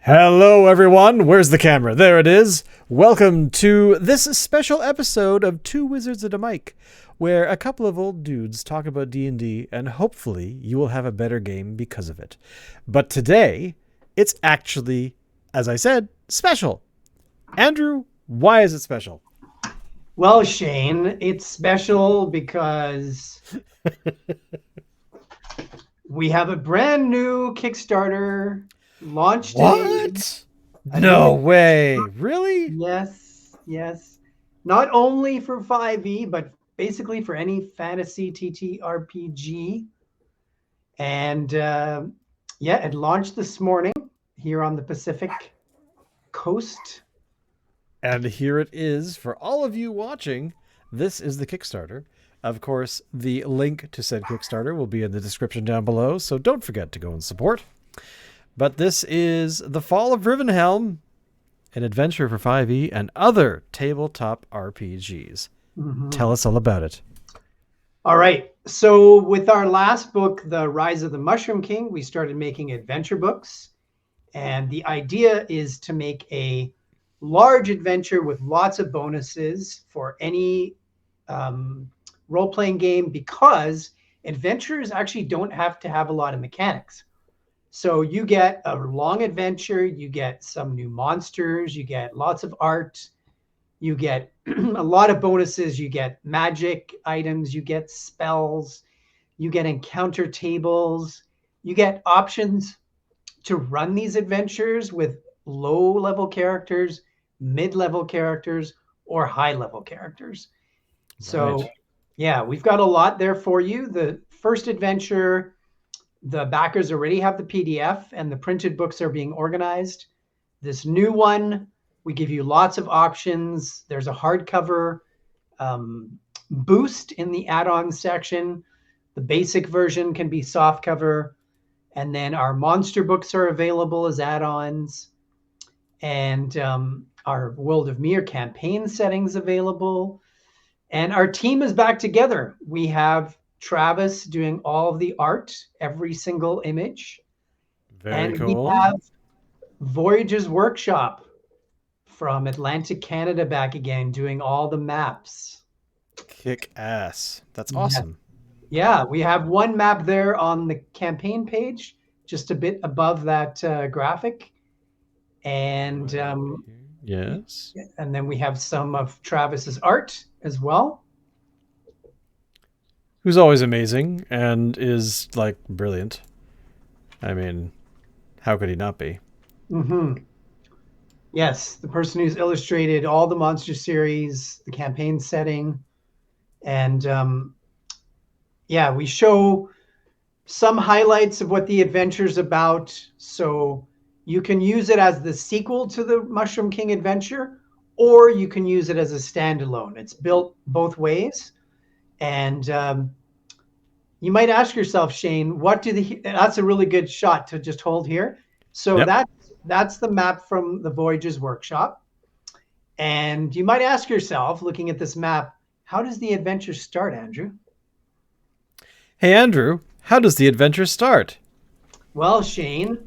Hello, everyone. Where's the camera? There it is. Welcome to this special episode of Two Wizards and a Mic, where a couple of old dudes talk about D&D, and hopefully you will have a better game because of it. But today, it's actually, as I said, special. Andrew, why is it special? Well, Shane, it's special because we have a brand new Kickstarter launched today. What? No way. Really? Yes. Not only for 5e, but basically for any fantasy TTRPG. And it launched this morning here on the Pacific Coast. And here it is for all of you watching. This is the Kickstarter. Of course, the link to said Kickstarter will be in the description down below, so don't forget to go and support. But this is the Fall of Rivenhelm, an adventure for 5e and other tabletop RPGs. Mm-hmm. Tell us all about it. All right. So with our last book, The Rise of the Mushroom King, we started making adventure books. And the idea is to make a large adventure with lots of bonuses for any role-playing game, because adventures actually don't have to have a lot of mechanics. So you get a long adventure, you get some new monsters, you get lots of art, you get a lot of bonuses, you get magic items, you get spells, you get encounter tables, you get options to run these adventures with low-level characters, mid-level characters, or high-level characters. So, Right. yeah, we've got a lot there for you. The first adventure, the backers already have the PDF and the printed books are being organized. This new one, we give you lots of options. There's a hardcover boost in the add-on section. The basic version can be softcover. And then our monster books are available as add-ons. And our World of Mir campaign settings available. And our team is back together. We have Travis doing all of the art, every single image. Very And cool. we have Voyager's Workshop from Atlantic Canada back again, doing all the maps. Kick ass. That's awesome. Yeah, we have one map there on the campaign page, just a bit above that graphic. And yes. And then we have some of Travis's art as well. Who's always amazing and is, like, brilliant. I mean, how could he not be? Mm-hmm. Yes, the person who's illustrated all the monster series, the campaign setting. And we show some highlights of what the adventure's about. So you can use it as the sequel to the Mushroom King adventure, or you can use it as a standalone. It's built both ways. And you might ask yourself, Shane, that's a really good shot to just hold here. So Yep. that's the map from the Voyager's Workshop. And you might ask yourself, looking at this map, how does the adventure start, Andrew? Hey, Andrew, how does the adventure start? Well, Shane,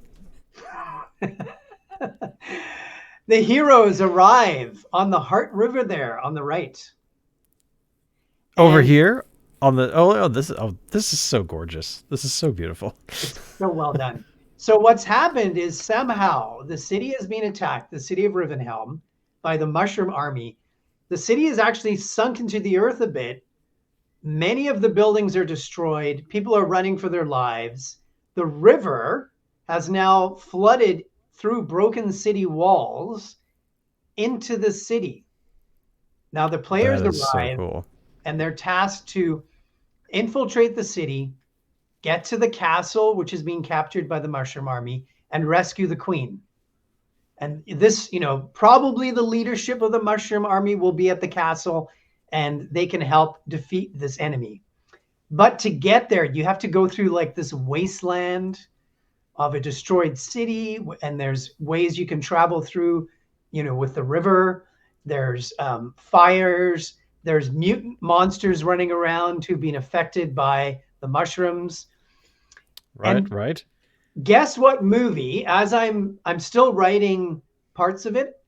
the heroes arrive on the Heart River there on the right. Over And here on the this is so gorgeous. This is so beautiful. it's so well done. So what's happened is somehow the city has been attacked, the city of Rivenhelm, by the Mushroom Army. The city is actually sunk into the earth a bit. Many of the buildings are destroyed. People are running for their lives. The river has now flooded through broken city walls into the city. Now the players That is so arrive cool. and they're tasked to infiltrate the city, get to the castle, which is being captured by the Mushroom Army, and rescue the queen. And this, probably the leadership of the Mushroom Army will be at the castle and they can help defeat this enemy. But to get there, you have to go through like this wasteland of a destroyed city. And there's ways you can travel through, with the river. There's fires. There's mutant monsters running around who've been affected by the mushrooms. Right. Guess what movie? As I'm still writing parts of it.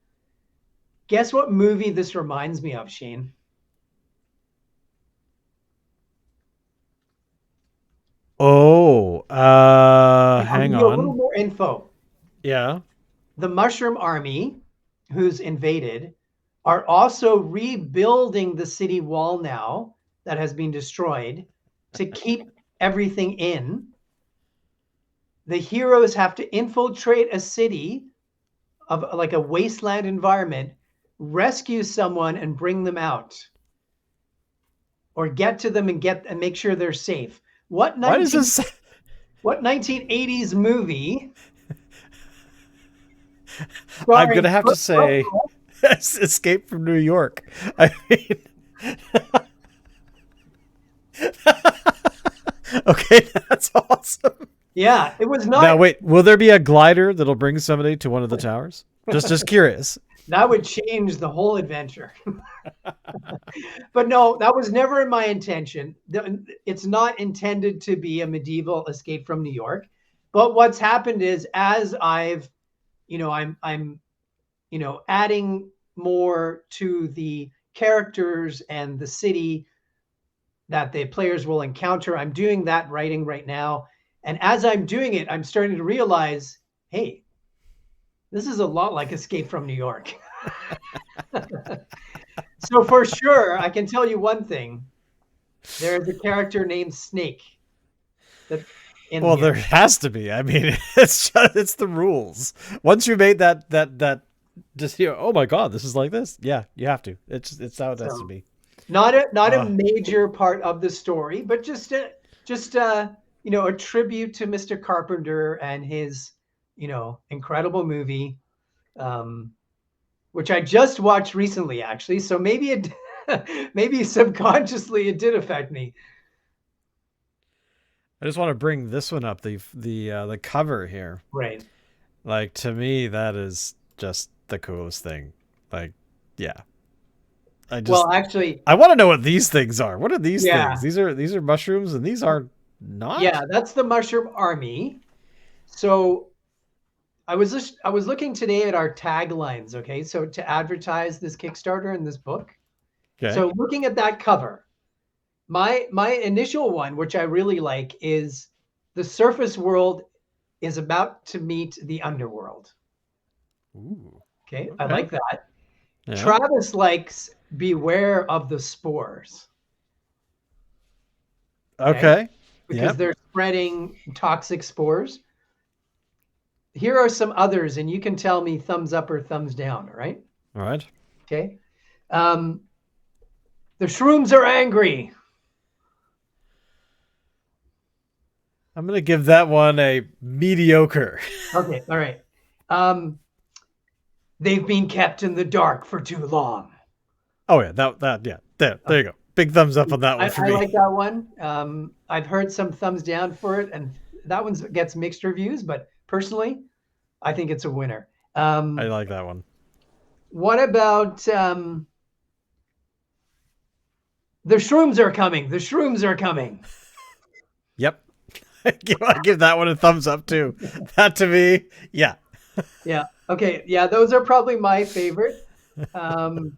Guess what movie this reminds me of, Shane? Oh, I'll give hang you a little on. more info. Yeah. The Mushroom Army, who's invaded, are also rebuilding the city wall now that has been destroyed to keep everything in. The heroes have to infiltrate a city of like a wasteland environment, rescue someone and bring them out, or get to them and make sure they're safe. What Why does 19 this? what 1980s movie I'm starring gonna have to Kurt say, Russell? Escape from New York. I mean, okay, that's awesome. Yeah, it was Now not. wait, will there be a glider that'll bring somebody to one of the towers? Just curious. That would change the whole adventure. But no, that was never in my intention. It's not intended to be a medieval Escape from New York. But what's happened is, as I've, I'm adding more to the characters and the city that the players will encounter. I'm doing that writing right now. And as I'm doing it, I'm starting to realize, hey, this is a lot like Escape from New York. So for sure, I can tell you one thing. There is a character named Snake that in Well, here. there has to be. I mean, it's the rules. Once you made that just oh my god, this is like this. Yeah, you have to. It's how it has to So be. not a Uh, major part of the story, but just a tribute to Mr. Carpenter and his incredible movie, um, which I just watched recently, actually. So maybe it maybe subconsciously it did affect me. I just want to bring this one up. The cover here. Right. Like to me, that is just the coolest thing. Like, yeah. I just Well, actually, I want to know what these things are. What are these things? yeah, These are mushrooms, and these are yeah, not. that's the Mushroom Army. So I was looking today at our taglines, okay? So to advertise this Kickstarter and this book. Okay. So looking at that cover, my initial one, which I really like, is the surface world is about to meet the underworld. Ooh. Okay, I Okay. like that. Yeah. Travis likes beware of the spores. Okay, Okay. because Yep. they're spreading toxic spores. Here are some others, and you can tell me thumbs up or thumbs down, all right? All right. Okay. Um, the shrooms are angry. I'm gonna give that one a mediocre. Okay, all right. Um, they've been kept in the dark for too long. Oh yeah, that yeah. There you go. Big thumbs up on that one for I me. like that one. I've heard some thumbs down for it, and that one gets mixed reviews, but personally, I think it's a winner. I like that one. What about the shrooms are coming? The shrooms are coming. Yep. I give that one a thumbs up too. That to me, yeah. Yeah. Okay. Yeah, those are probably my favorite. Um,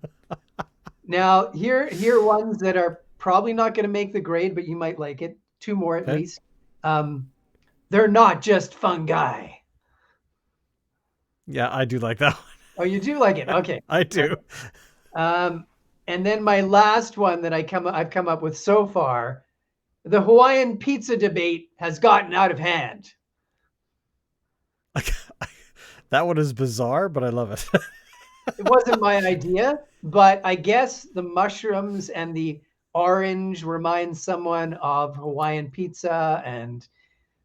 Now, here are ones that are probably not going to make the grade, but you might like it. Two more at Okay. least. They're not just fungi. Yeah, I do like that one. Oh, you do like it. Okay. I do. Um, and then my last one that I've come up with so far, the Hawaiian pizza debate has gotten out of hand. Like, that one is bizarre, but I love it. It wasn't my idea, but I guess the mushrooms and the orange remind someone of Hawaiian pizza, and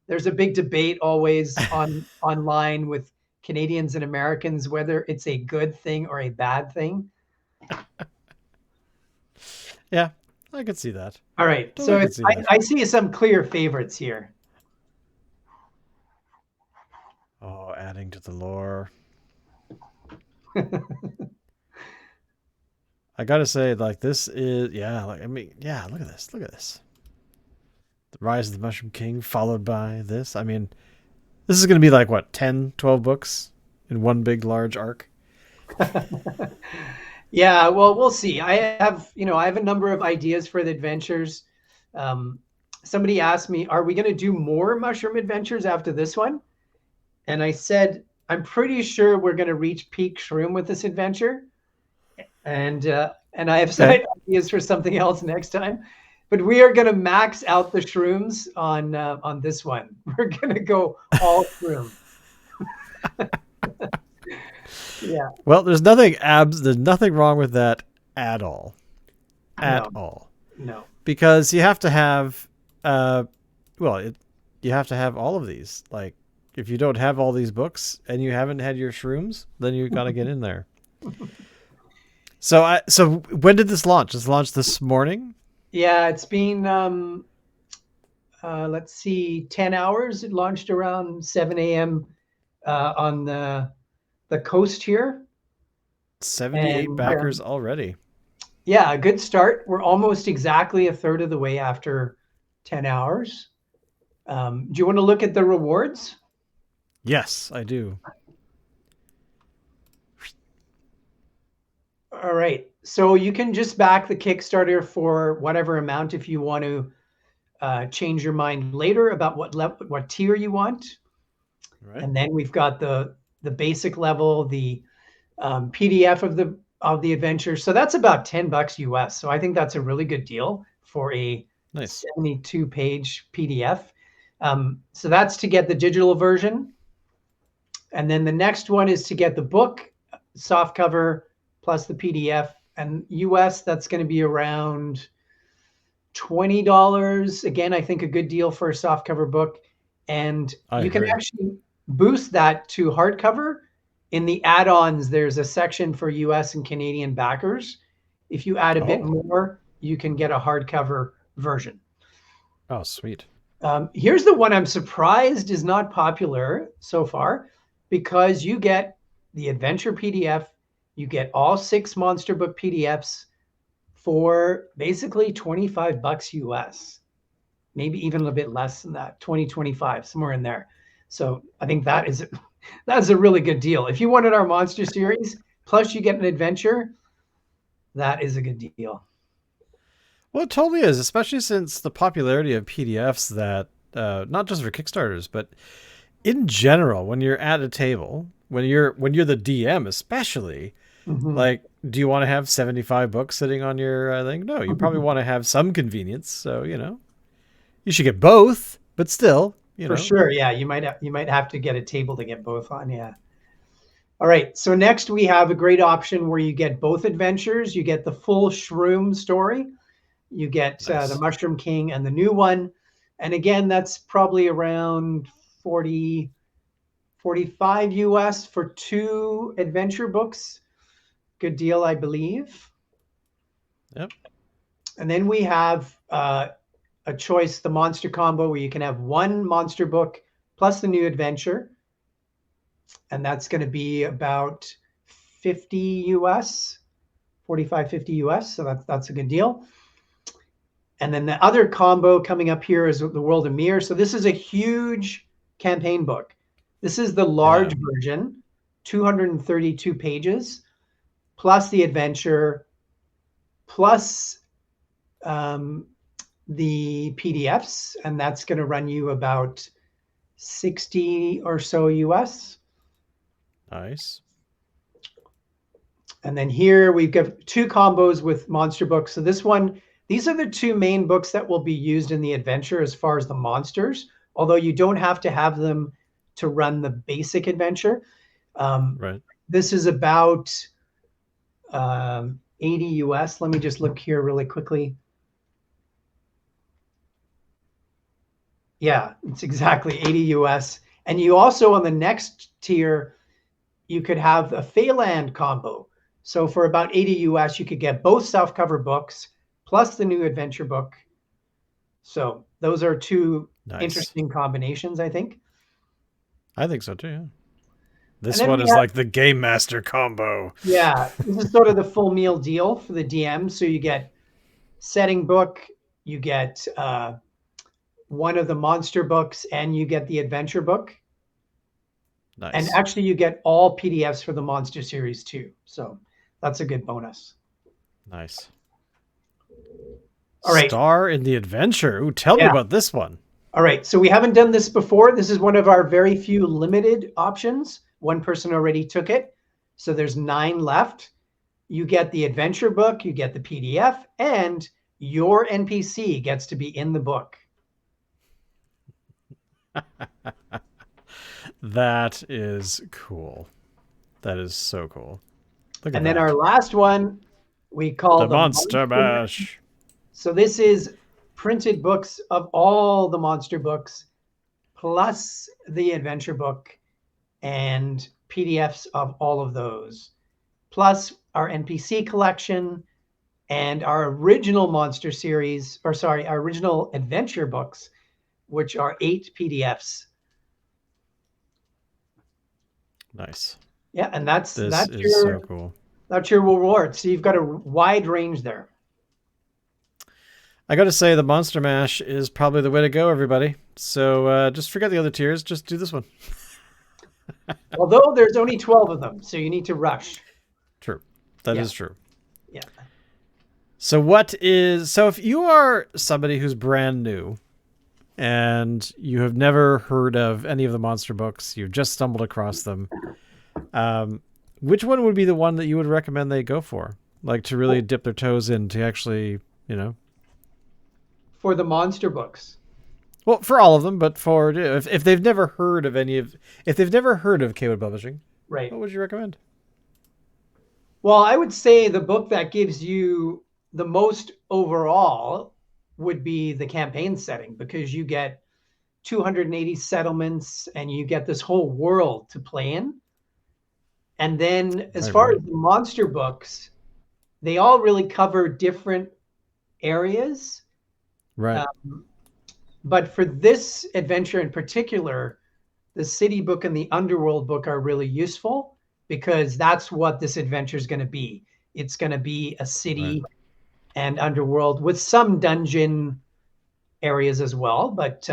there's a big debate always online with Canadians and Americans whether it's a good thing or a bad thing. Yeah, I could see that. All right, so Totally could see I, that. I see some clear favorites here. Oh, adding to the lore. I gotta say, like this is yeah. Like I mean, yeah. Look at this. Look at this. The Rise of the Mushroom King, followed by this. I mean, This is going to be like what, 10, 12 books in one big large arc? Yeah, well, we'll see. I have a number of ideas for the adventures. Um, Somebody asked me, "Are we going to do more mushroom adventures after this one?" And I said, "I'm pretty sure we're going to reach peak shroom with this adventure." And I have some Okay. ideas for something else next time. But we are going to max out the shrooms on this one. We're going to go all shroom. Yeah, Well, there's nothing wrong with that at all. At no, all. no. Because you have to have uh well, you have to have all of these. Like if you don't have all these books and you haven't had your shrooms, then you got to get in there. So when did this launch? This launched this morning? Yeah, it's been let's see, 10 hours. It launched around 7 a.m. On the coast here. 78 And backers already. yeah, a good start. We're almost exactly a third of the way after 10 hours. Do you want to look at the rewards? Yes, I do. All right. So you can just back the Kickstarter for whatever amount if you want to change your mind later about what tier you want. All right. And then we've got the basic level, the PDF of the adventure. So that's about $10 US. So I think that's a really good deal for a Nice. 72-page PDF. So that's to get the digital version. And then the next one is to get the book, soft cover, plus the PDF. And US, that's going to be around $20. Again, I think a good deal for a softcover book. And I you can agree. actually boost that to hardcover. In the add-ons, there's a section for US and Canadian backers. If you add a bit Oh. more, you can get a hardcover version. Oh, sweet. Here's the one I'm surprised is not popular so far, because you get the adventure PDF, you get all 6 monster book PDFs for basically $25 US, maybe even a little bit less than that, 20, 25, somewhere in there. So I think that's a really good deal. If you wanted our monster series, plus you get an adventure, that is a good deal. Well, it totally is, especially since the popularity of PDFs that not just for Kickstarters, but in general, when you're at a table, when you're the DM especially, Mhm. like, do you want to have 75 books sitting on your thing? No, you probably want to have some convenience. So, you should get both, but still, For sure, yeah, you might have to get a table to get both on, yeah. All right, so next we have a great option where you get both adventures. You get the full Shroom story. You get the Nice. Mushroom King and the new one. And again, that's probably around 40, 45 US for 2 adventure books. Good deal, I believe. Yep. And then we have a choice, the monster combo, where you can have 1 monster book plus the new adventure. And that's going to be about 50 US, 45, 50 US. So that's a good deal. And then the other combo coming up here is the World of Mir. So this is a huge campaign book. This is the Yeah. large version, 232 pages, plus the adventure, plus the PDFs, and that's going to run you about 60 or so US. Nice. And then here we've got 2 combos with monster books. So these are the 2 main books that will be used in the adventure as far as the monsters, although you don't have to have them to run the basic adventure. Right. This is about 80 US. Let me just look here really quickly. Yeah, it's exactly 80 US. And you also, on the next tier, you could have a Phaland combo. So for about 80 US, you could get both self-cover books plus the new adventure book. So those are 2 Nice. interesting combinations, I think. I think so too. Yeah. And This then one we is have, like the Game Master combo. yeah, this is sort of the full meal deal for the DM. So you get setting book, you get one of the monster books, and you get the adventure book. And Nice. actually, you get all PDFs for the Monster series too. So that's a good bonus. Nice. All right. Star in the adventure. Ooh, tell me Yeah. about this one. All right. So we haven't done this before. This is one of our very few limited options. One person already took it. So there's 9 left. You get the adventure book, you get the PDF, and your NPC gets to be in the book. That is cool. That is so cool. Look at And then our that. last one we call The the Monster Monster Mash. Mash. So this is printed books of all the monster books, plus the adventure book and PDFs of all of those, plus our NPC collection and our original monster series, or sorry, our original adventure books, which are 8 PDFs. Nice. Yeah, and that's This is so cool. that's your reward. So you've got a wide range there. I got to say, the Monster Mash is probably the way to go, everybody. So just forget the other tiers. Just do this one. Although there's only 12 of them, so you need to rush. True. That is true. Yeah. So if you are somebody who's brand new and you have never heard of any of the monster books, you've just stumbled across them, which one would be the one that you would recommend they go for? Like to really dip their toes in to actually, For the monster books. Well, for all of them, but for if they've never heard of if they've never heard of Cawood Publishing, right? What would you recommend? Well, I would say the book that gives you the most overall would be the campaign setting, because you get 280 settlements and you get this whole world to play in. And then as far as the monster books, they all really cover different areas. Right. But for this adventure in particular, the city book and the underworld book are really useful, because that's what this adventure is going to be. It's going to be a city and underworld with some dungeon areas as well. But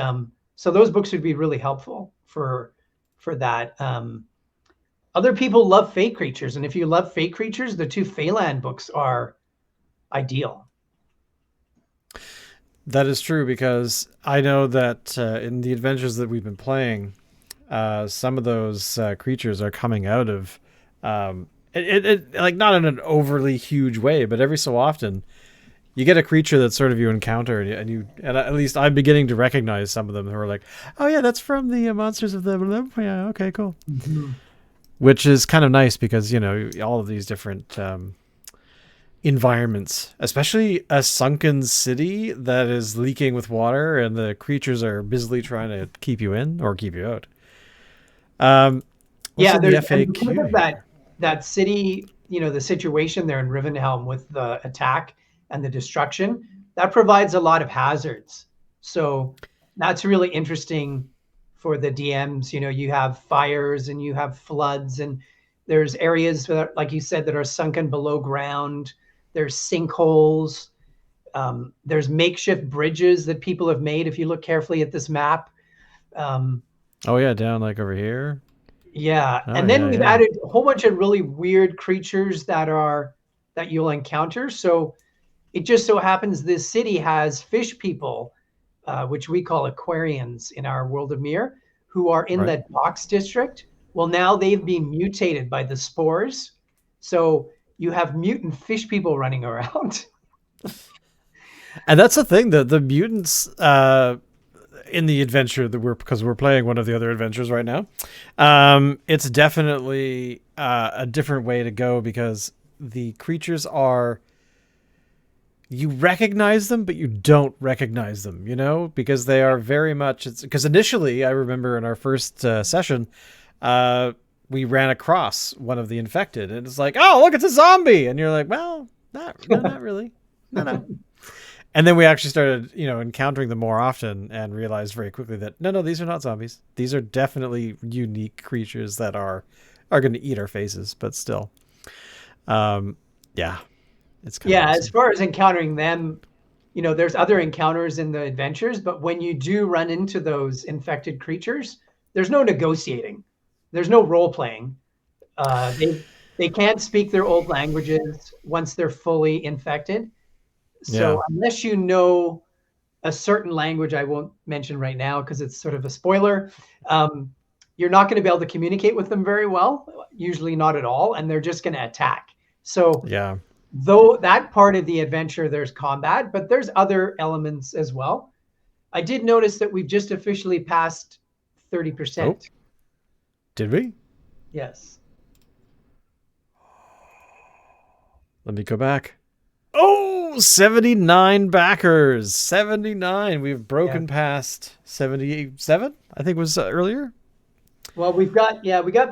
so those books would be really helpful for that. Other people love Fey creatures, and if you love Fey creatures, the 2 Feyland books are ideal. That is true, because I know that in the adventures that we've been playing, some of those creatures are coming out of it like not in an overly huge way, but every so often you get a creature that sort of you encounter and at least I'm beginning to recognize some of them who are like, oh yeah, that's from the monsters of the yeah, okay, cool. Mm-hmm. Which is kind of nice, because all of these different environments, especially a sunken city that is leaking with water and the creatures are busily trying to keep you in or keep you out. Yeah, there's the FAQ. That city, the situation there in Rivenhelm with the attack and the destruction, that provides a lot of hazards. So that's really interesting for the DMs. You have fires and you have floods, and there's areas that, like you said, that are sunken below ground. There's sinkholes. There's makeshift bridges that people have made, if you look carefully at this map. Oh yeah, down like over here. Yeah, and then we've added a whole bunch of really weird creatures that you'll encounter. So it just so happens this city has fish people, which we call Aquarians in our world of Mir, who are in the docks district. Well, now they've been mutated by the spores. So you have mutant fish people running around. And that's the thing, the mutants in the adventure that because we're playing one of the other adventures right now. It's definitely a different way to go, because the creatures you recognize them, but you don't recognize them, because they are very much, because initially I remember in our first session, we ran across one of the infected and it's like, oh, look, it's a zombie. And you're like, well, not really. No. And then we actually started, encountering them more often and realized very quickly that no, these are not zombies. These are definitely unique creatures that are going to eat our faces, but still. Yeah. It's kind of awesome. As far as encountering them, there's other encounters in the adventures, but when you do run into those infected creatures, there's no negotiating. there's no role playing. They can't speak their old languages once they're fully infected. Yeah. So unless you know a certain language I won't mention right now because it's sort of a spoiler, you're not going to be able to communicate with them very well, usually not at all, and they're just going to attack. So Yeah. though that part of the adventure, there's combat, but there's other elements as well. I did notice that we've just officially passed Oh, 30%. did we? Yes. Let me go back. Oh, 79 backers. 79. We've broken past 77, I think was earlier. Well, we got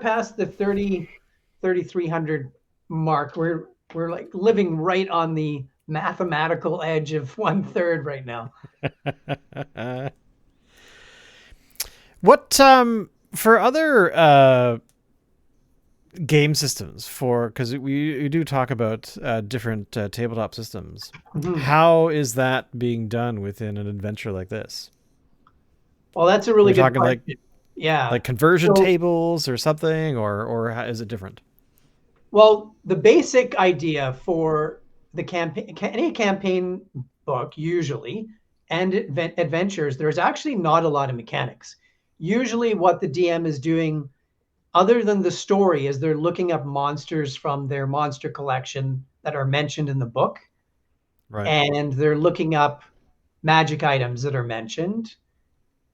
past the 3,300 mark. We're like living right on the mathematical edge of 1/3 right now. What for other game systems, for because we do talk about different tabletop systems. Mhm. How is that being done within an adventure like this? Well, that's a Are really we good talking question. Yeah. like conversion So, tables or something, or how, is it different? well, the basic idea for the campaign, any campaign book usually, and adventures, there's actually not a lot of mechanics. Usually, what the DM is doing, other than the story, is they're looking up monsters from their monster collection that are mentioned in the book, Right. and they're looking up magic items that are mentioned.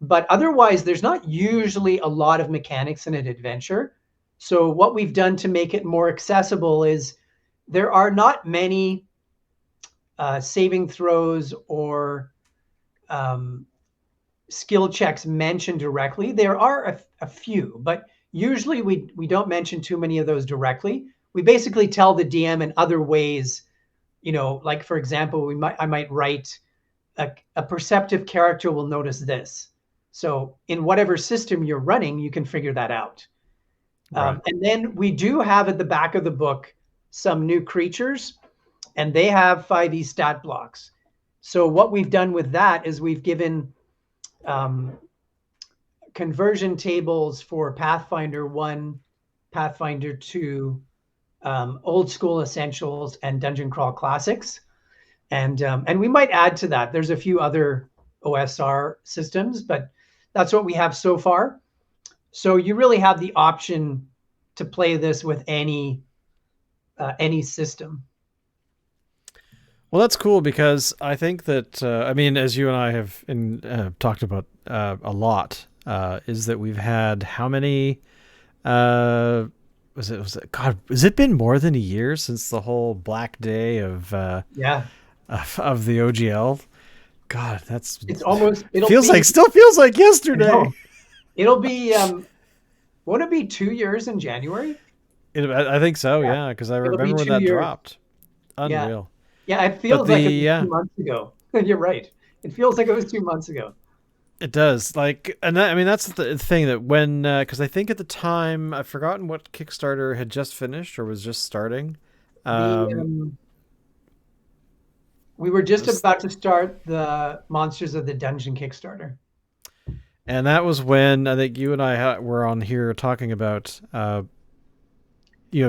But otherwise, there's not usually a lot of mechanics in an adventure. So what we've done to make it more accessible is there are not many saving throws or um, skill checks mentioned directly. There are a few, but usually we don't mention too many of those directly. We basically tell the DM in other ways, like for example, I might write a perceptive character will notice this. So in whatever system you're running, you can figure that out. Right. And then we do have at the back of the book some new creatures, and they have 5e stat blocks. So what we've done with that is we've given um, conversion tables for Pathfinder 1, Pathfinder 2, Old School Essentials, and Dungeon Crawl Classics. And we might add to that. There's a few other OSR systems, but that's what we have so far. So you really have the option to play this with any system. Well, that's cool because I think that I mean, as you and I have talked about a lot, is that we've had how many? Was it? God, has it been more than a year since the whole Black Day Yeah, of the OGL? God, that's it's almost. still feels like I know. yesterday. It'll be. Won't it be 2 years in January? I think so, Yeah, yeah, because I it'll be remember when two that years. dropped. Yeah, Unreal. yeah. It But feels the like it was yeah, 2 months ago. You're right. It feels like it was 2 months ago. it does. Like, and that, I mean, that's the thing that when, because I think at the time I've forgotten what Kickstarter had just finished or was just starting. The Um, We were it just was, about to start the Monsters of the Dungeon Kickstarter. and that was when I think you and I were on here talking about,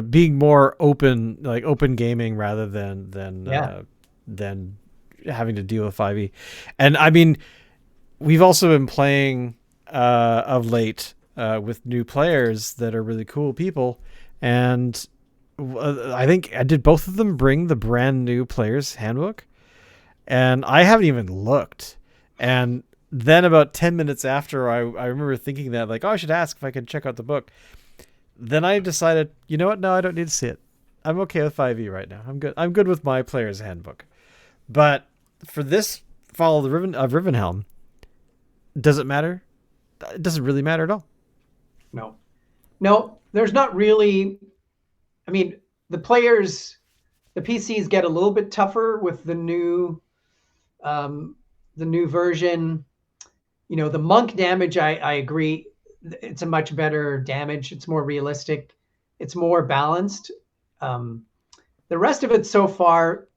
being more open, like open gaming rather Yeah. than having to deal with 5e. And I mean, we've also been playing of late with new players that are really cool people, and I think I did both of them bring the brand new player's handbook, and I haven't even looked. And then about 10 minutes after, I remember thinking that, like, oh, I should ask if I could check out the book. Then I decided, you know what? No, I don't need to see it. I'm okay with 5e right now. I'm good. I'm good with my player's handbook. But for this Fall of the Rivenhelm, does it matter? It doesn't really matter at all. No. No, there's not really. I mean, the PCs get a little bit tougher with the new version. The monk damage, I agree. It's a much better damage. It's more realistic. It's more balanced. Um, the rest of it so far,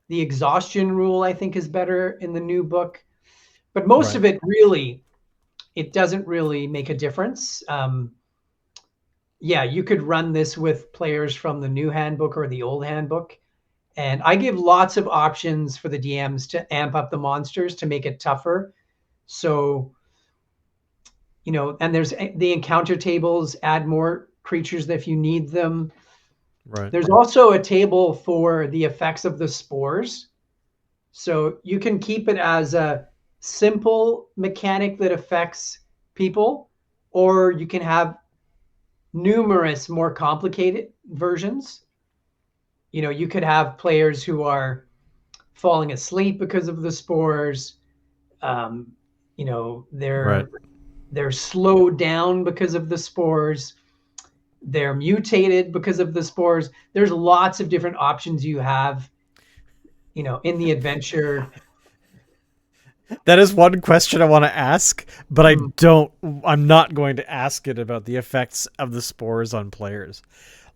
the exhaustion rule, I think, is better in the new book. But most Right. of it really, it doesn't really make a difference. yeah, you could run this with players from the new handbook or the old handbook. And I give lots of options for the DMs to amp up the monsters to make it tougher. So, and there's the encounter tables, add more creatures if you need them. Right. There's also a table for the effects of the spores. So you can keep it as a simple mechanic that affects people, or you can have numerous more complicated versions. You could have players who are falling asleep because of the spores. Um, Right. they're slowed down because of the spores. They're mutated because of the spores. There's lots of different options you have, in the adventure. That is one question I want to ask, but Mm. I'm not going to ask it about the effects of the spores on players.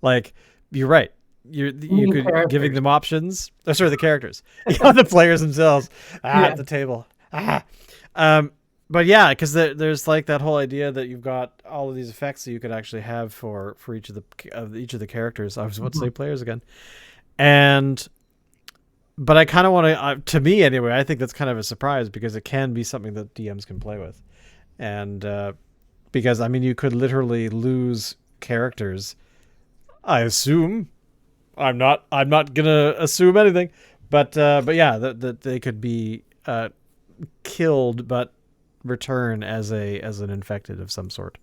Like, you're right. You could giving Characters. them options. Oh, sorry, the characters. The players themselves. Yeah. At the table. Um, but yeah, because there's like that whole idea that you've got all of these effects that you could actually have for each of the characters. I was about to say players again, and but I kind of want to me anyway, I think that's kind of a surprise because it can be something that DMs can play with. And because, I mean, you could literally lose characters. I assume. I'm not going to assume anything. But yeah, that they could be killed but return as an infected of some sort.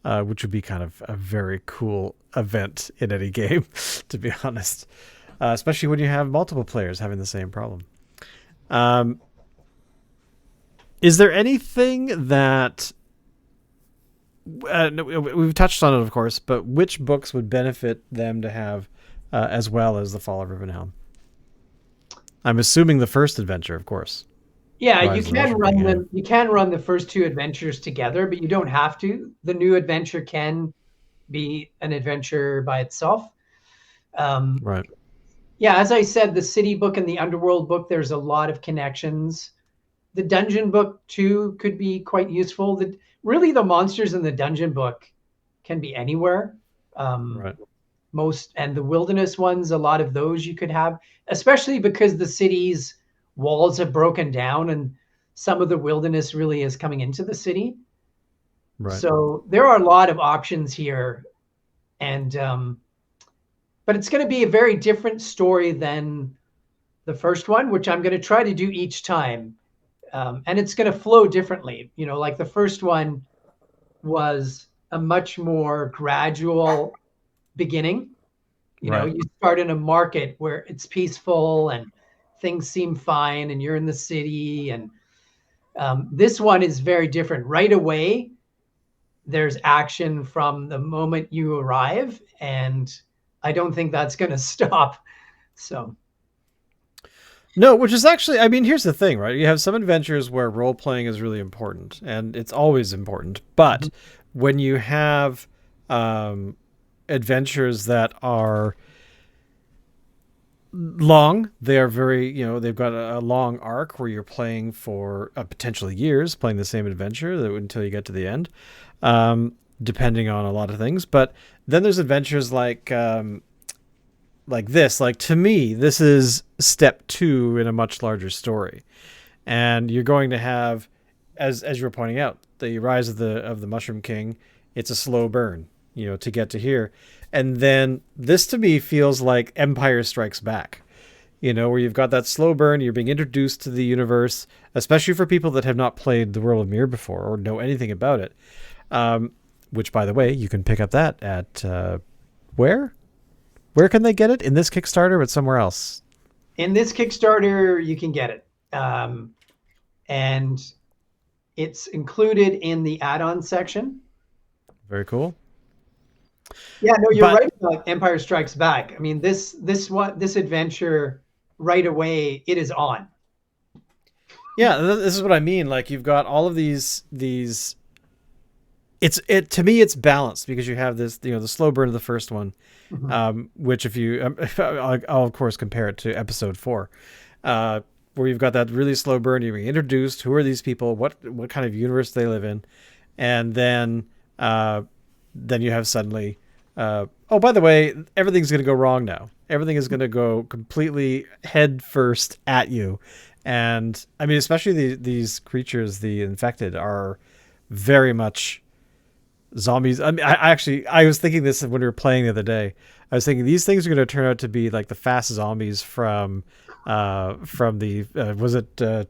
Which would be kind of a very cool event in any game, to be honest. Especially when you have multiple players having the same problem. Is there anything that we've touched on it, of course, but which books would benefit them to have as well as the Fall of Rivenhelm? I'm assuming the first adventure, of course. Yeah, Rise of the Mushroom King, yeah. you can run the first two adventures together, but you don't have to. The new adventure can be an adventure by itself. Right. Yeah, as I said, the city book and the underworld book, there's a lot of connections. The dungeon book too could be quite useful. Really the monsters in the dungeon book can be anywhere. Right. And the wilderness ones, a lot of those you could have, especially because the city's walls have broken down and some of the wilderness really is coming into the city. Right. So there are a lot of options here. And but it's going to be a very different story than the first one, which I'm going to try to do each time. And it's going to flow differently. Like the first one was a much more gradual beginning. Right. You start in a market where it's peaceful and things seem fine and you're in the city. And this one is very different. Right away, there's action from the moment you arrive. And I don't think that's going to stop. So. No, which is actually, I mean, here's the thing, right? You have some adventures where role playing is really important, and it's always important. But when you have adventures that are long, they are very, they've got a long arc where you're playing for potentially years, playing the same adventure until you get to the end, depending on a lot of things. But then there's adventures like this. Like, to me, this is step 2 in a much larger story, and you're going to have, as you were pointing out, the rise of the Mushroom King. It's a slow burn, to get to here, and then this to me feels like Empire Strikes Back, where you've got that slow burn. You're being introduced to the universe, especially for people that have not played the World of Mir before or know anything about it. Which, by the way, you can pick up that at where? Where can they get it? In this Kickstarter, but somewhere else? In this Kickstarter, you can get it. And it's included in the add-on section. Very cool. Yeah, no, you're right about Empire Strikes Back. I mean, this adventure right away, it is on. Yeah, this is what I mean. Like, you've got all of these to me it's balanced because you have this, the slow burn of the first one, which if you I'll of course compare it to episode 4, where you've got that really slow burn. You're being introduced. Who are these people? What kind of universe they live in? And then you have suddenly Oh, by the way, everything's going to go wrong now. Everything is going to go completely head first at you. And I mean, especially these creatures, the infected, are very much zombies. I mean, I was thinking this when we were playing the other day. I was thinking these things are going to turn out to be like the fast zombies from the was it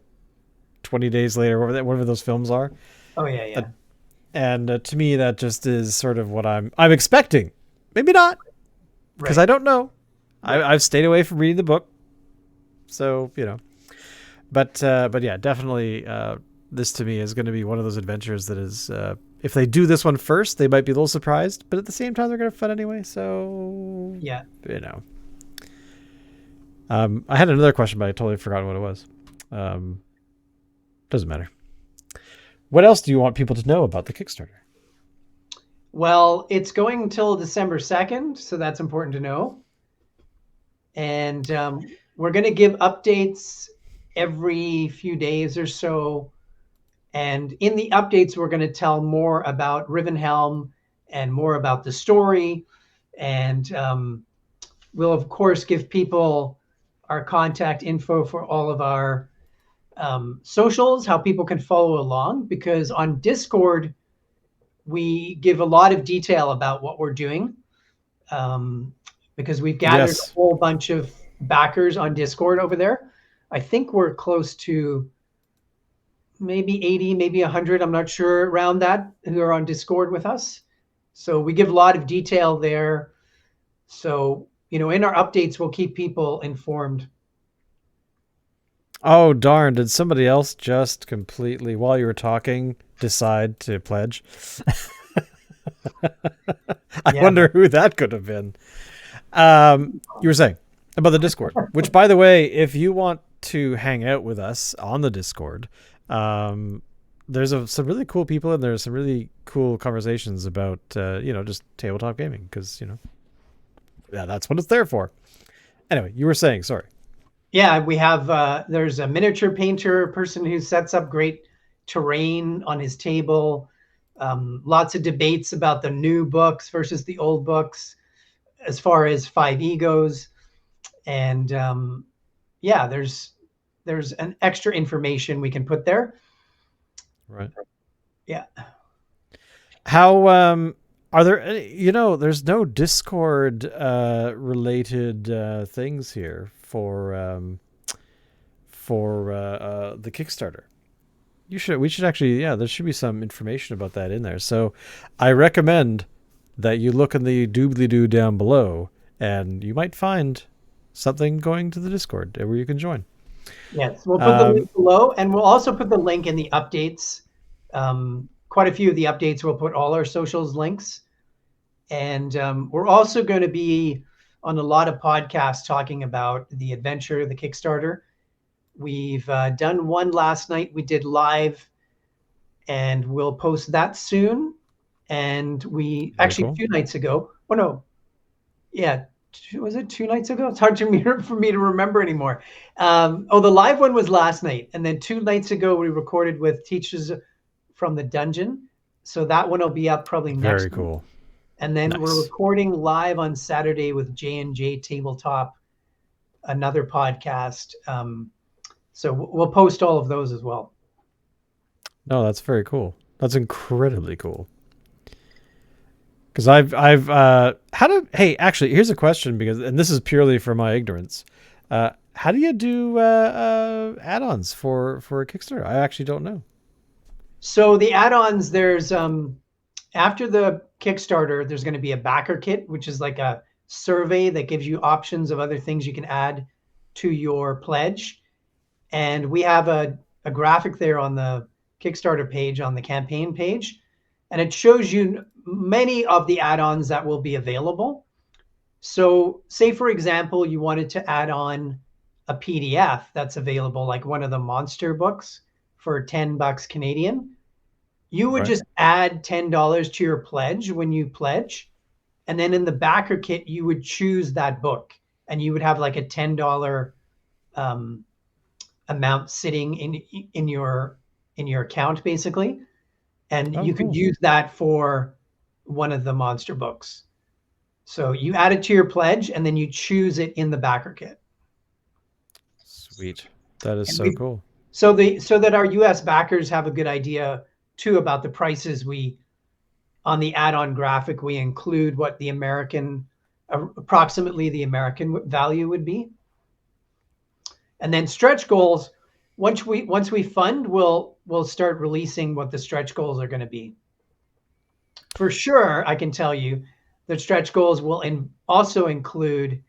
20 Days Later, whatever those films are. Oh yeah, yeah. And to me, that just is sort of what I'm expecting. Maybe not, because Right. I don't know. Right. I've stayed away from reading the book, so But yeah, definitely, this to me is going to be one of those adventures that is. If they do this one first, they might be a little surprised, but at the same time, they're going to have fun anyway. So Yeah. you know. I had another question, but I totally forgot what it was. Doesn't matter. What else do you want people to know about the Kickstarter? Well, it's going until December 2nd, so that's important to know. And we're going to give updates every few days or so. And in the updates, we're going to tell more about Rivenhelm and more about the story. And we'll, of course, give people our contact info for all of our socials, how people can follow along. Because on Discord, we give a lot of detail about what we're doing. Because we've gathered a Yes. whole bunch of backers on Discord over there. I think we're close to maybe 80, maybe 100, I'm not sure, around that, who are on Discord with us. So we give a lot of detail there. So, in our updates, we'll keep people informed. Oh darn! Did somebody else just completely, while you were talking, decide to pledge? I Yeah. wonder who that could have been. You were saying about the Discord, which, by the way, if you want to hang out with us on the Discord, there's some really cool people and there's some really cool conversations about just tabletop gaming, because yeah, that's what it's there for. Anyway, you were saying, sorry. Yeah, we have, there's a miniature painter person who sets up great terrain on his table. Lots of debates about the new books versus the old books as far as 5e goes. And yeah, there's an extra information we can put there. Right. Yeah. How are there there's no Discord related things here for the Kickstarter. We should actually, yeah, there should be some information about that in there. So I recommend that you look in the doobly-doo down below, and you might find something going to the Discord where you can join. Yes, we'll put the link below, and we'll also put the link in the updates. Quite a few of the updates, we'll put all our socials links. And we're also going to be on a lot of podcasts talking about the adventure, the Kickstarter. We've done one last night. We did live, and we'll post that soon. And we Very actually cool. 2 nights ago. Oh no, yeah, was it 2 nights ago? It's hard for me to remember anymore. The live one was last night, and then 2 nights ago we recorded with Teachers from the Dungeon. So that one will be up probably next Very week. cool. And then Nice. we're recording live on Saturday with J&J Tabletop, another podcast. So we'll post all of those as well. No, that's very cool. That's incredibly cool. Because hey, actually, here's a question, and this is purely for my ignorance. How do you do add-ons for a Kickstarter? I actually don't know. So the add-ons, there's after the Kickstarter, there's going to be a backer kit, which is like a survey that gives you options of other things you can add to your pledge. And we have a graphic there on the Kickstarter page, on the campaign page, and it shows you many of the add-ons that will be available. So say, for example, you wanted to add on a PDF that's available, like one of the monster books for $10 Canadian. You would just add $10 to your pledge when you pledge. And then in the backer kit, you would choose that book, and you would have like a $10 amount sitting in your account, basically. And you could use that for one of the monster books. So you add it to your pledge, and then you choose it in the backer kit. Sweet. That is And so cool. so that our US backers have a good idea too about the prices. We on the add-on graphic, we include what the American approximately the American value would be. And then stretch goals, once we fund, we'll start releasing what the stretch goals are going to be. For sure, I can tell you that stretch goals will also include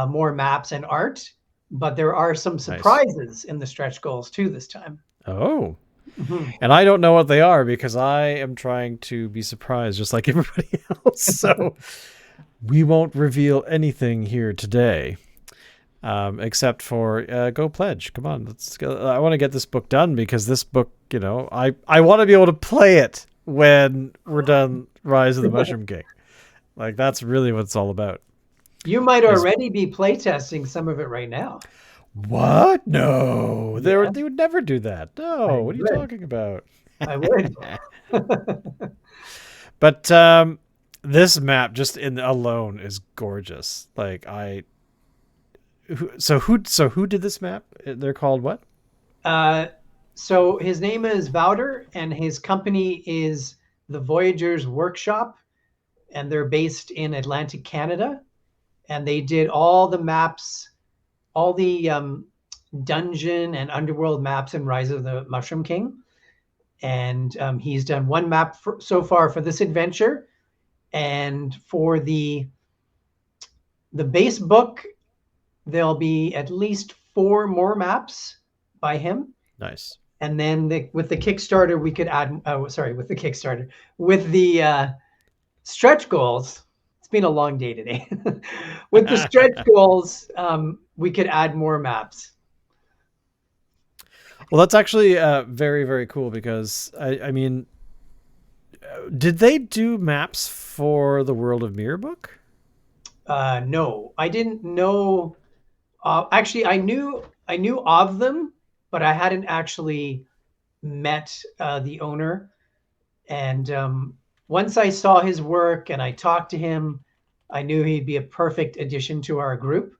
more maps and art, but there are some surprises in the stretch goals too this time. Oh. And I don't know what they are because I am trying to be surprised just like everybody else. So we won't reveal anything here today, except for go pledge. Come on, let's go. I want to get this book done because this book, I want to be able to play it when we're done Rise of the Mushroom King. Like, that's really what it's all about. You might already be playtesting some of it right now. What? No, they would never do that. No, what are you talking about? I would. But this map just alone is gorgeous. Like who did this map? They're called what? So his name is Wouter, and his company is the Voyager's Workshop, and they're based in Atlantic Canada, and they did all the maps, all the dungeon and underworld maps in Rise of the Mushroom King. And he's done one map so far for this adventure, and for the base book, there'll be at least 4 more maps by him. Nice. And then with the Kickstarter, we could add. With the stretch goals. It's been a long day today. With the stretch goals, we could add more maps. Well, that's actually very, very cool because I mean, did they do maps for the World of Mirror book? No, I didn't know. Actually, I knew of them, but I hadn't actually met the owner. And once I saw his work and I talked to him, I knew he'd be a perfect addition to our group.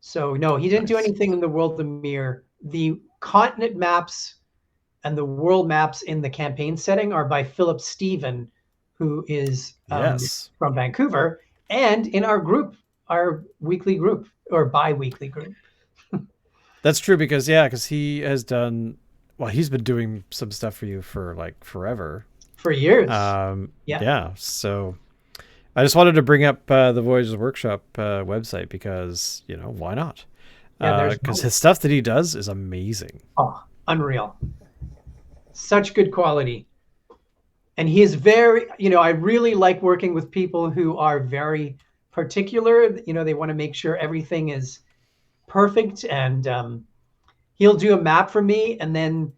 So no, he didn't do anything in the World of Mirror. The continent maps and the world maps in the campaign setting are by Philip Stephen, who is from Vancouver, and in our group, our weekly group or bi-weekly group. That's true because he has done, well, he's been doing some stuff for you for like forever. For years. Yeah. So I just wanted to bring up the Voyager's Workshop website because, why not? Because his stuff that he does is amazing. Oh, unreal. Such good quality. And he is very, I really like working with people who are very particular. They want to make sure everything is perfect. And he'll do a map for me, and then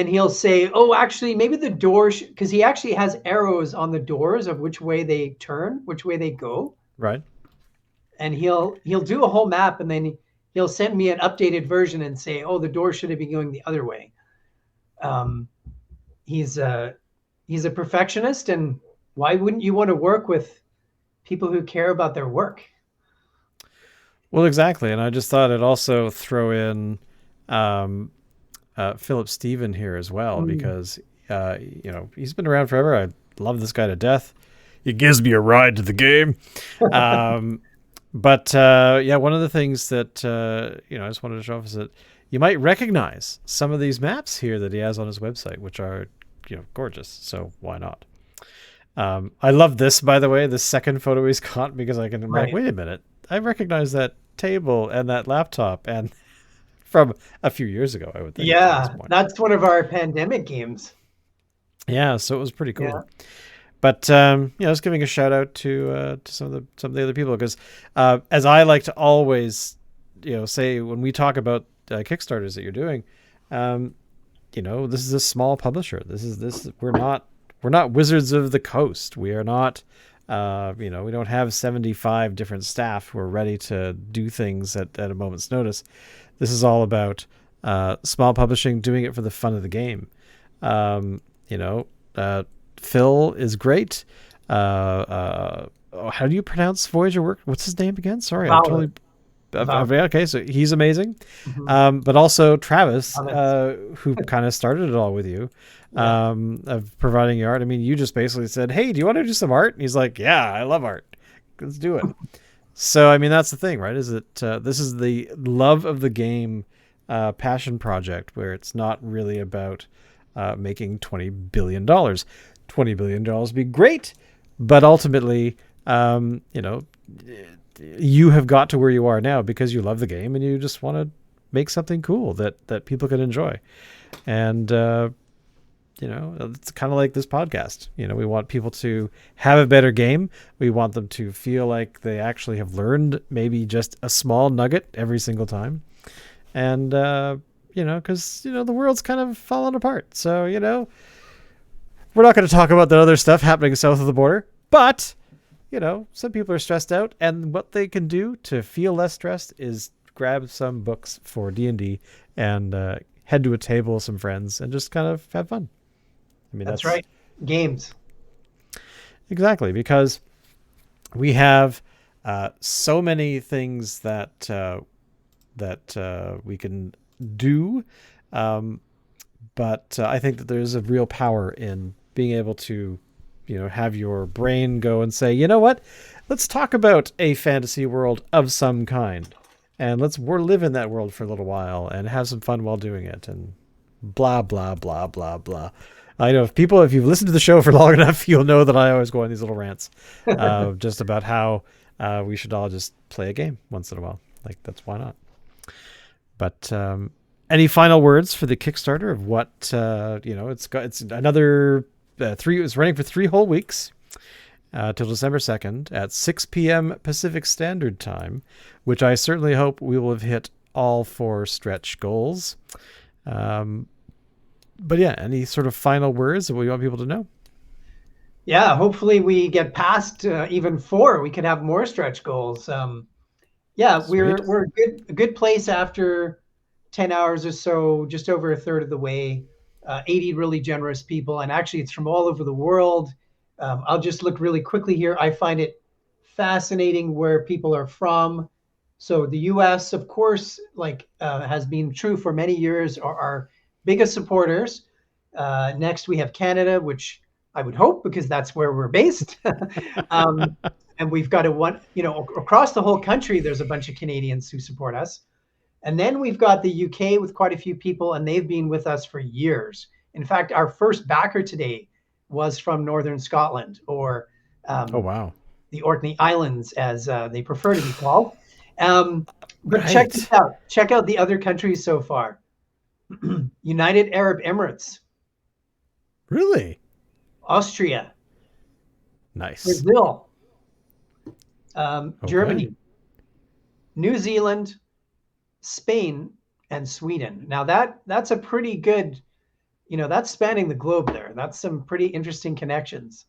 he'll say, oh, actually, maybe the door, because he actually has arrows on the doors of which way they turn, which way they go. Right. And he'll do a whole map, and then he'll send me an updated version and say, oh, the door should have been going the other way. He's a perfectionist, and why wouldn't you want to work with people who care about their work? Well, exactly. And I just thought I'd also throw in Philip Stephen here as well, because he's been around forever. I love this guy to death. He gives me a ride to the game. But one of the things that I just wanted to show off is that you might recognize some of these maps here that he has on his website, which are gorgeous. So why not? I love this, by the way, the second photo he's got, because I'm like, wait a minute, I recognize that table and that laptop and from a few years ago, I would think. Yeah, that's one of our pandemic games. Yeah, so it was pretty cool. Yeah. But just giving a shout out to some of the other people, because as I like to always say when we talk about Kickstarters that you're doing, this is a small publisher. We're not Wizards of the Coast. We are not. We don't have 75 different staff who are ready to do things at a moment's notice. This is all about small publishing, doing it for the fun of the game. Phil is great. how do you pronounce Voyager work? What's his name again? Sorry, I'm Valid. totally. Okay, so he's amazing. Mhm. But also Travis, Comments. who kind of started it all with you, Yeah. of providing your art. I mean, you just basically said, "Hey, do you want to do some art?" And he's like, "Yeah, I love art. Let's do it." So, I mean, that's the thing, right? Is that this is the love of the game passion project where it's not really about making $20 billion. $20 billion would be great, but ultimately, you know, you have got to where you are now because you love the game and you just want to make something cool that people can enjoy. And it's kind of like this podcast. We want people to have a better game. We want them to feel like they actually have learned maybe just a small nugget every single time. And because the world's kind of falling apart. So we're not going to talk about the other stuff happening south of the border, but some people are stressed out, and what they can do to feel less stressed is grab some books for D&D and head to a table with some friends and just kind of have fun. I mean, That's right. Games. Exactly, because we have so many things that we can do, but I think that there's a real power in being able to have your brain go and say, you know what, let's talk about a fantasy world of some kind, and we're live in that world for a little while and have some fun while doing it, and blah blah blah blah blah. I know if you've listened to the show for long enough, you'll know that I always go on these little rants just about how we should all just play a game once in a while. Like, that's why not. But any final words for the Kickstarter of what it's another it's running for 3 whole weeks till December 2nd at 6 p.m. Pacific Standard Time, which I certainly hope we will have hit all 4 stretch goals. But yeah, any sort of final words that we want people to know? Yeah, hopefully we get past even 4. We could have more stretch goals. Yeah, Sweet. we're a good place after 10 hours or so, just over a third of the way. 80 really generous people, and actually it's from all over the world. I'll just look really quickly here. I find it fascinating where people are from. So the U.S., of course, has been true for many years, are our biggest supporters. Next, we have Canada, which I would hope, because that's where we're based. And we've got across the whole country, there's a bunch of Canadians who support us. And then we've got the UK with quite a few people, and they've been with us for years. In fact, our first backer today was from Northern Scotland, or Oh, wow. the Orkney Islands, as they prefer to be called. But check Right. this out. Check out the other countries so far. United Arab Emirates, Really? Austria, Nice. Brazil, Okay. Germany, New Zealand, Spain, and Sweden. Now that's a pretty good, that's spanning the globe there. That's some pretty interesting connections.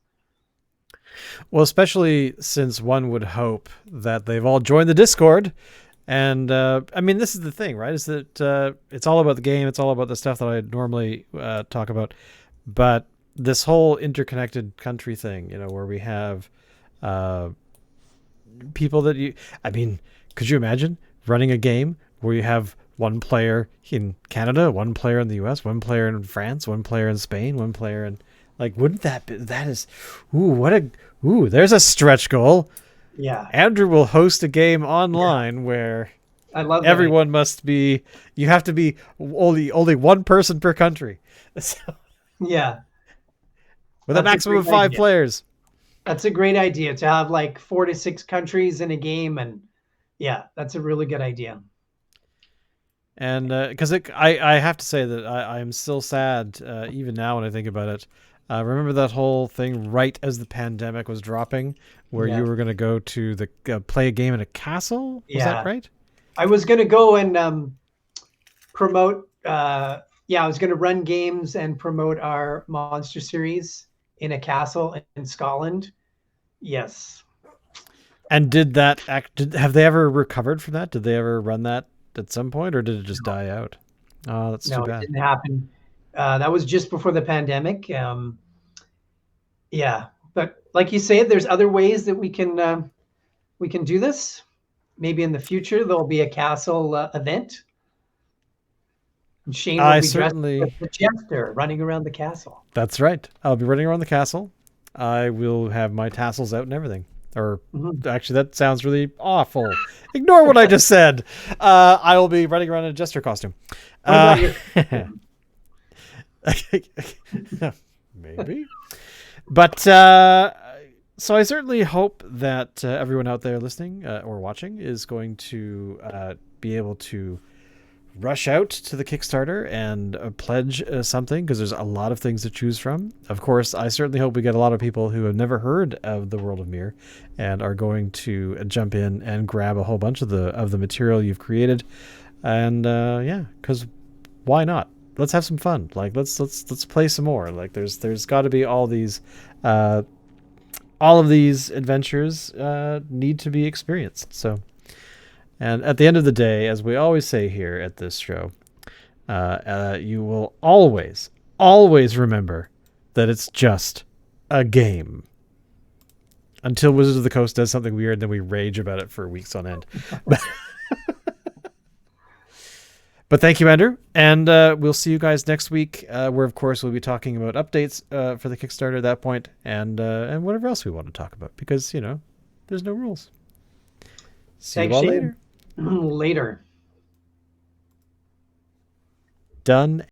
Well, especially since one would hope that they've all joined the Discord. And I mean, this is the thing, right? Is that it's all about the game. It's all about the stuff that I normally talk about. But this whole interconnected country thing, where we have people that could you imagine running a game where you have one player in Canada, one player in the US, one player in France, one player in Spain, one player in, wouldn't there's a stretch goal. Yeah. Andrew will host a game online where I love that. everyone you have to be only one person per country. So, Yeah. with a maximum of 5 players. That's a great idea, to have 4 to 6 countries in a game. And yeah, that's a really good idea. And because I have to say that I'm still sad even now when I think about it. Remember that whole thing right as the pandemic was dropping, where you were going to go to the play a game in a castle? Was that right? I was going to go and promote. I was going to run games and promote our monster series in a castle in Scotland. Yes. And have they ever recovered from that? Did they ever run that at some point, or did it just die out? Oh, that's too bad. It didn't happen. That was just before the pandemic. Yeah, But like you say, there's other ways that we can do this. Maybe in the future there'll be a castle event. And Shane will I be dressed as certainly. the jester running around the castle. That's right. I'll be running around the castle. I will have my tassels out and everything. Or Mhm. actually, that sounds really awful. Ignore what I just said. I will be running around in a jester costume. What about your Maybe. But so I certainly hope that everyone out there listening or watching is going to be able to rush out to the Kickstarter and pledge something, because there's a lot of things to choose from. Of course, I certainly hope we get a lot of people who have never heard of the World of Mir and are going to jump in and grab a whole bunch of the material you've created. And yeah, because why not? Let's have some fun. Like let's play some more. Like there's got to be all of these adventures need to be experienced. So. And at the end of the day, as we always say here at this show, you will always, always remember that it's just a game. Until Wizards of the Coast does something weird, then we rage about it for weeks on end. But thank you, Andrew. And we'll see you guys next week, where, of course, we'll be talking about updates for the Kickstarter at that point, and whatever else we want to talk about, because, there's no rules. See you all later. Later. Done.